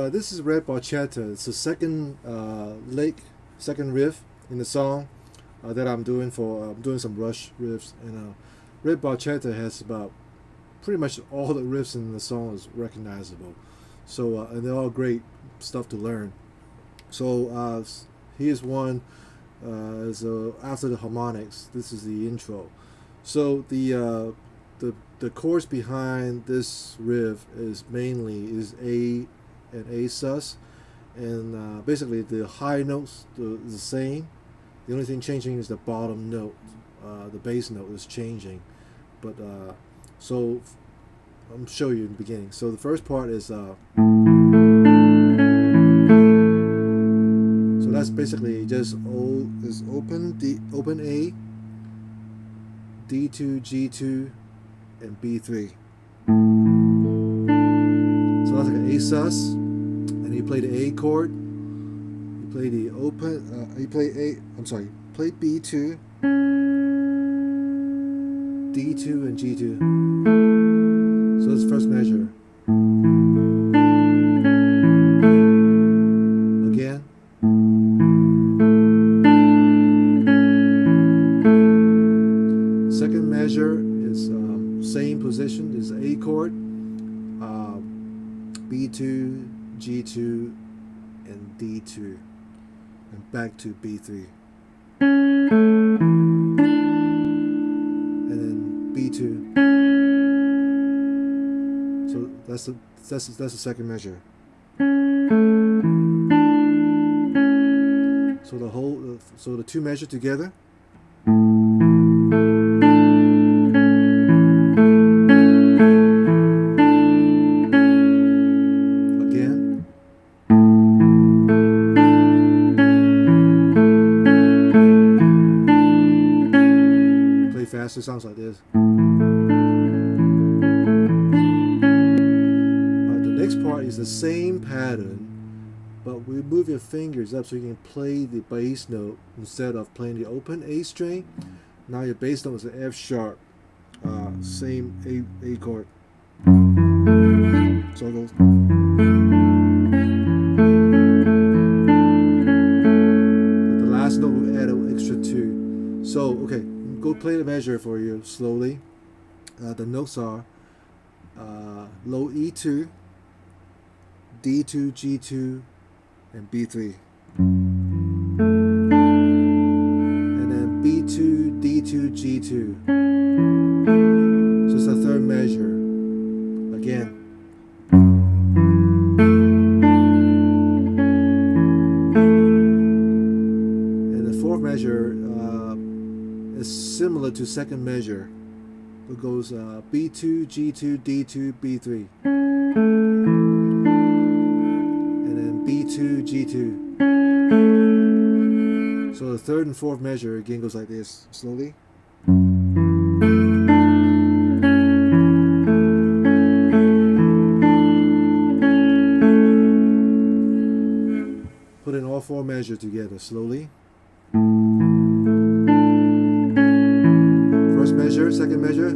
this is Red Barchetta. It's the second second riff in the song that I'm doing for I'm doing some Rush riffs, and Red Barchetta has about pretty much all the riffs in the song is recognizable. So and they're all great stuff to learn. So here's one. So after the harmonics, this is the intro. So the chords behind this riff is mainly A and A sus, and basically the high notes the same. The only thing changing is the bottom note. The bass note is changing, but so I'm showing you in the beginning. So the first part is so that's basically just open A, D2, G2, and B3. So that's like an A sus, and you play the A chord. You play the open. You play A. I'm sorry. Play B2, D2, and G2. So that's the first measure. Again. Second measure is same position, is A chord, B2, G2, and D2, and back to B3, and then B2. So that's the second measure. So the two measure together. Faster, sounds like this. The next part is the same pattern, but we move your fingers up so you can play the bass note instead of playing the open A string. Now your bass note is an F sharp, same A chord. So it goes. But the last note will add an extra 2. So okay. Go play the measure for you slowly. The notes are low E2, D2, G2, and B3. And then B2, D2, G2. So it's the third measure. Again. And the fourth measure is similar to second measure. It goes B2, G2, D2, B3, and then B2, G2. So the third and fourth measure again goes like this, slowly. Put in all four measures together, slowly. First measure, second measure,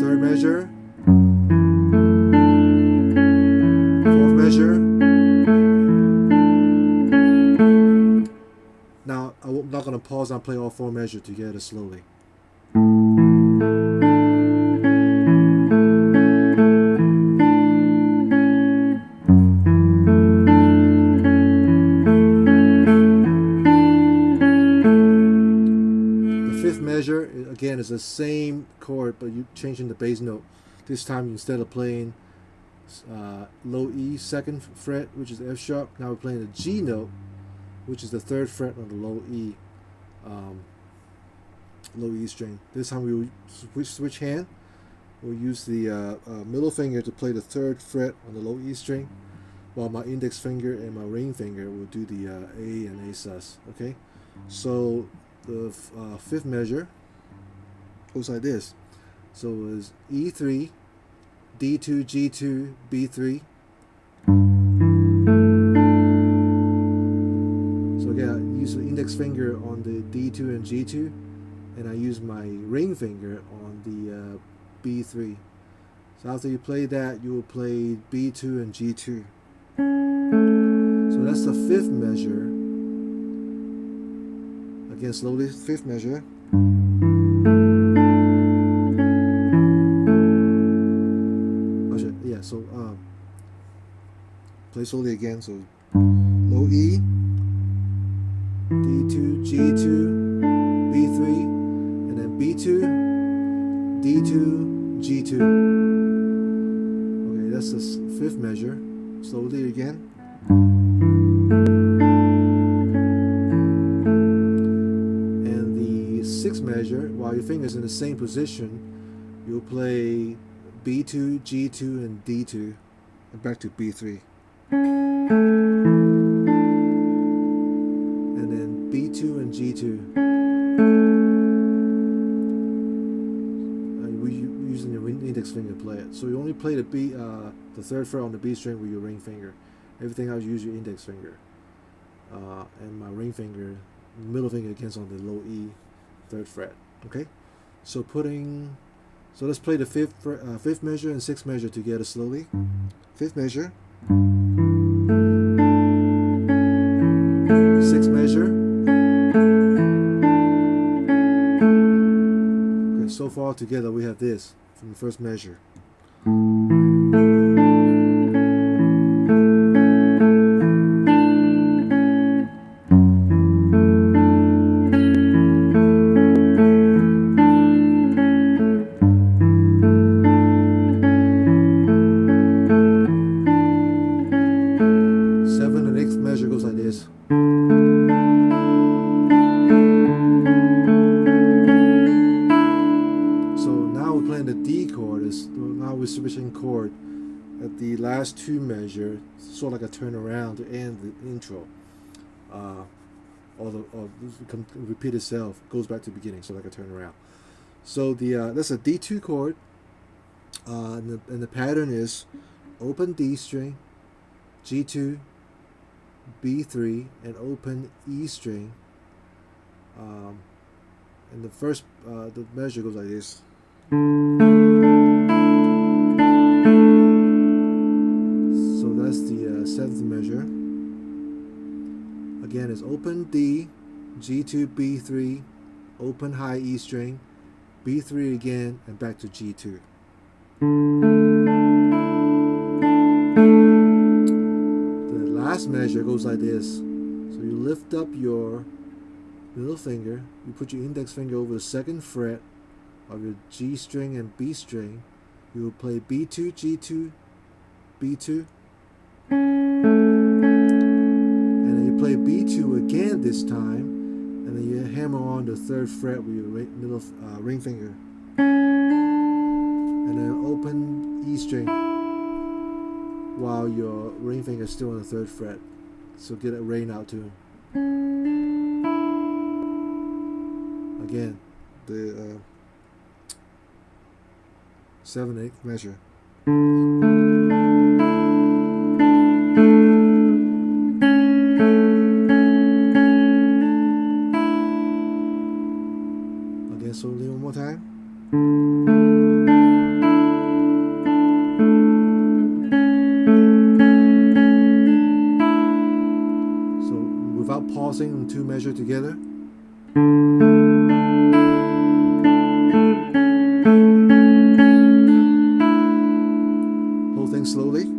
third measure, fourth measure. Now I'm not going to pause and play all four measures together slowly. Measure again is the same chord, but you're changing the bass note. This time instead of playing low E second fret, which is F sharp, now we're playing the G note, which is the third fret on the low E string. This time we will switch hand. We'll use the middle finger to play the third fret on the low E string, while my index finger and my ring finger will do the A and A sus. Okay, so the fifth measure goes like this. So it's E3, D2, G2, B3. So again, I use the index finger on the D2 and G2, and I use my ring finger on the B3. So after you play that, you will play B2 and G2. So that's the fifth measure. Again, slowly, fifth measure. Yeah, so play slowly again. So low E, D2, G2, B3, and then B2, D2, G2. Okay, that's the fifth measure. Slowly again. And the sixth measure, while your finger's in the same position, you'll play B2, G2, and D2, and back to B3. And then B2 and G2. Using your index finger to play it. So you only play the third fret on the B string with your ring finger. Everything else, you use your index finger. And my ring finger, middle finger against on the low E, third fret. Okay, so let's play the fifth measure and sixth measure together slowly. Fifth measure, sixth measure. Okay, so far together we have this from the first measure. Seventh and eighth measure goes like this. So now we're playing the D chord. Now we're switching chord at the last two measures, sort of like a turnaround to end the intro. Or repeat itself, goes back to the beginning, so like a turnaround. So that's a D2 chord, and the pattern is open D string, G2, B3, and open E string. And the first the measure goes like this. So that's the seventh measure. Again, it's open D, G2, B3, open high E string, B3 again, and back to G2. The last measure goes like this. So you lift up your middle finger, you put your index finger over the second fret of your G string and B string. You will play B2, G2, B2. Play B2 again this time, and then you hammer on the third fret with your middle ring finger, and then open E string while your ring finger is still on the third fret, so get a rain out too. Again, the 7/8 measure. Slowly one more time. So without pausing on two measures together. Whole thing slowly.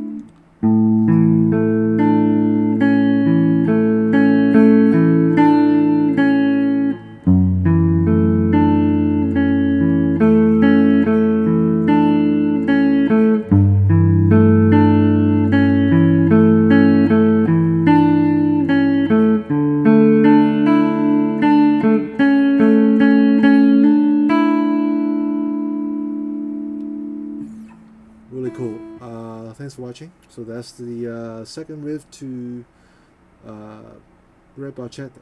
Really cool. Thanks for watching. So that's the second riff to Red Barchetta.